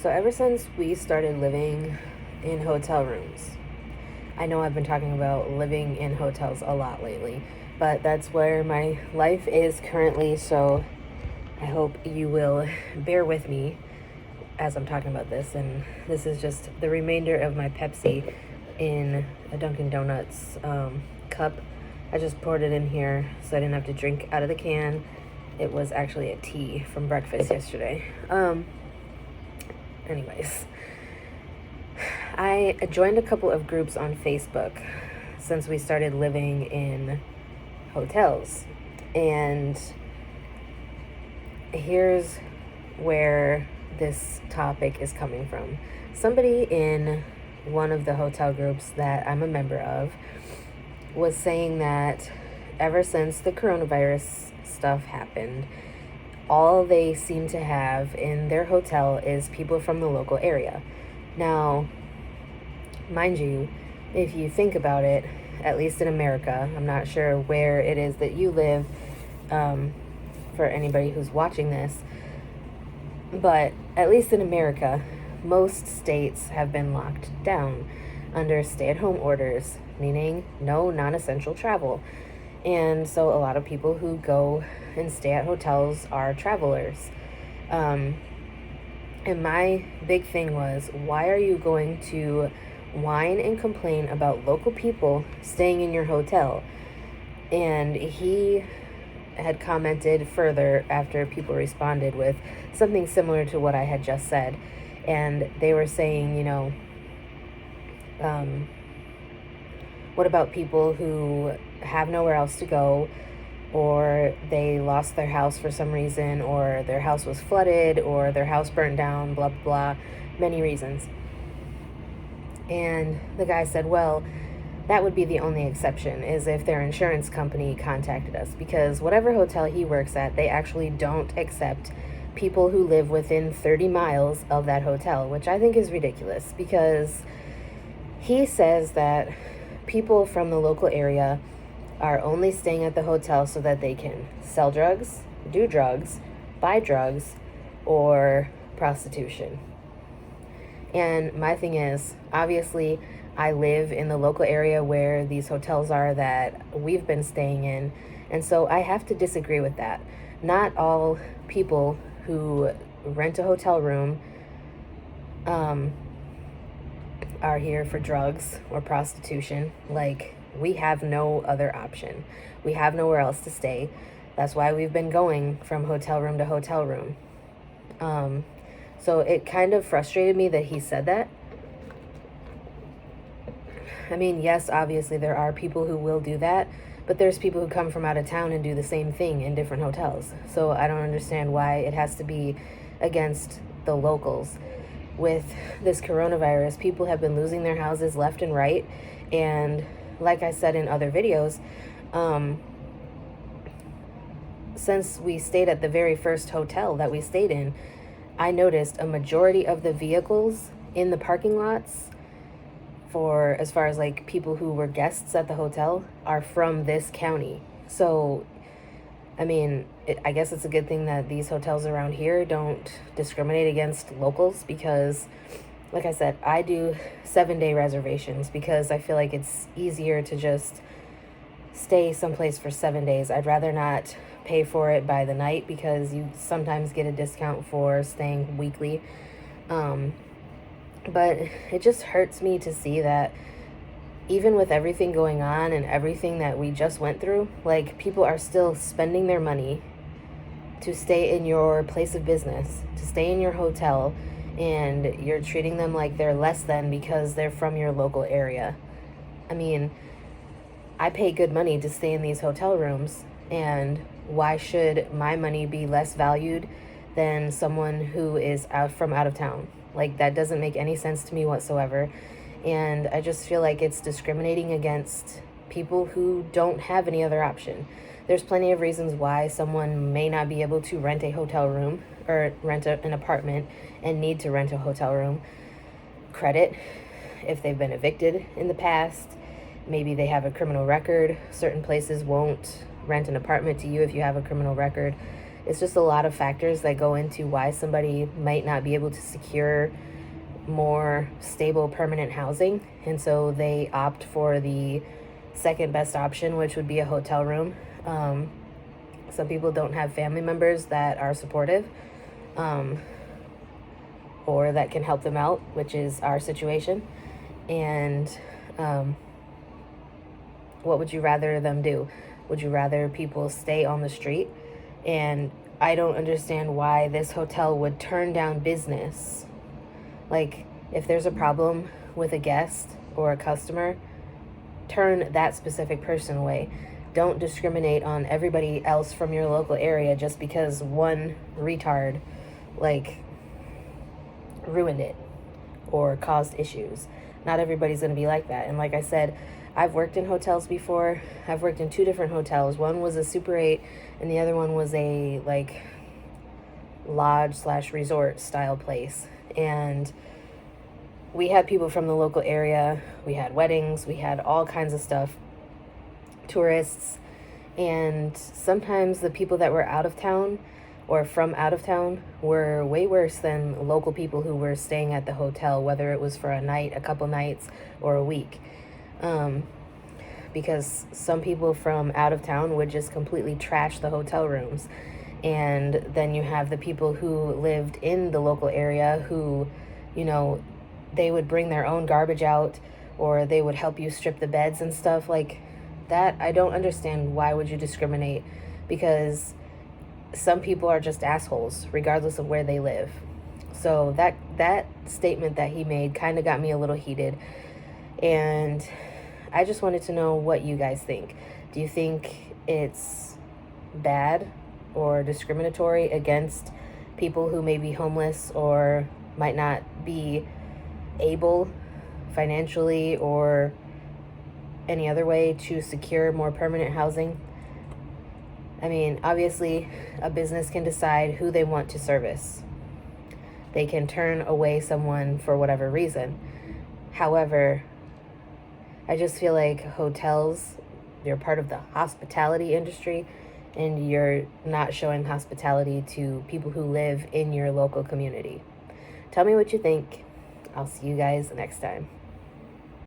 So ever since we started living in hotel rooms, I know I've been talking about living in hotels a lot lately, but that's where my life is currently, so I hope you will bear with me as I'm talking about this. And this is just the remainder of my Pepsi in a Dunkin' Donuts cup. I just poured it in here so I didn't have to drink out of the can. It was actually a tea from breakfast yesterday. Anyways, I joined a couple of groups on Facebook since we started living in hotels. And here's where this topic is coming from. Somebody in one of the hotel groups that I'm a member of was saying that ever since the coronavirus stuff happened, all they seem to have in their hotel is people from the local area. Now, mind you, if you think about it, at least in America, I'm not sure where it is that you live, for anybody who's watching this, but at least in America, most states have been locked down under stay-at-home orders, meaning no non-essential travel. And so a lot of people who go and stay at hotels are travelers. And my big thing was, why are you going to whine and complain about local people staying in your hotel? And he had commented further after people responded with something similar to what I had just said. And they were saying, what about people who have nowhere else to go, or they lost their house for some reason, or their house was flooded, or their house burned down, blah, blah, blah, many reasons. And the guy said, well, that would be the only exception, is if their insurance company contacted us, because whatever hotel he works at, they actually don't accept people who live within 30 miles of that hotel, which I think is ridiculous, because he says that people from the local area are only staying at the hotel so that they can sell drugs, do drugs, buy drugs, or prostitution. And my thing is, obviously, I live in the local area where these hotels are that we've been staying in, and so I have to disagree with that. Not all people who rent a hotel room are here for drugs or prostitution. Like, we have no other option. We have nowhere else to stay. That's why we've been going from hotel room to hotel room. So it kind of frustrated me that he said that. I mean, yes, obviously there are people who will do that, but there's people who come from out of town and do the same thing in different hotels. So I don't understand why it has to be against the locals. With this coronavirus, people have been losing their houses left and right. And like I said in other videos, since we stayed at the very first hotel that we stayed in, I noticed a majority of the vehicles in the parking lots, for as far as like people who were guests at the hotel, are from this county. So I mean, I guess it's a good thing that these hotels around here don't discriminate against locals, because like I said, I do 7-day reservations because I feel like it's easier to just stay someplace for 7 days. I'd rather not pay for it by the night, because you sometimes get a discount for staying weekly. But it just hurts me to see that even with everything going on and everything that we just went through, like, people are still spending their money to stay in your place of business, to stay in your hotel, and you're treating them like they're less than because they're from your local area. I mean, I pay good money to stay in these hotel rooms, and why should my money be less valued than someone who is out of town? Like, that doesn't make any sense to me whatsoever. And I just feel like it's discriminating against people who don't have any other option. There's plenty of reasons why someone may not be able to rent a hotel room or rent an apartment and need to rent a hotel room. Credit, if they've been evicted in the past, maybe they have a criminal record. Certain places won't rent an apartment to you if you have a criminal record. It's just a lot of factors that go into why somebody might not be able to secure more stable permanent housing, and so they opt for the second best option, which would be a hotel room. Some people don't have family members that are supportive, um, or that can help them out, which is our situation. And what would you rather them do? Would you rather people stay on the street? And I don't understand why this hotel would turn down business. Like, if there's a problem with a guest or a customer, turn that specific person away. Don't discriminate on everybody else from your local area just because one retard, like, ruined it or caused issues. Not everybody's going to be like that. And like I said, I've worked in hotels before. I've worked in 2 different hotels. One was a Super 8 and the other one was a like lodge/resort style place. And we had people from the local area. We had weddings. We had all kinds of stuff. Tourists. And sometimes the people that were out of town or from out of town were way worse than local people who were staying at the hotel, whether it was for a night, a couple nights, or a week. Because some people from out of town would just completely trash the hotel rooms. And then you have the people who lived in the local area who, you know, they would bring their own garbage out, or they would help you strip the beds and stuff like that. I don't understand, why would you discriminate? Because some people are just assholes regardless of where they live. So that statement that he made kind of got me a little heated, and I just wanted to know what you guys think. Do you think it's bad or discriminatory against people who may be homeless or might not be able financially or any other way to secure more permanent housing? I mean, obviously, a business can decide who they want to service. They can turn away someone for whatever reason. However, I just feel like hotels, you're part of the hospitality industry, and you're not showing hospitality to people who live in your local community. Tell me what you think. I'll see you guys next time.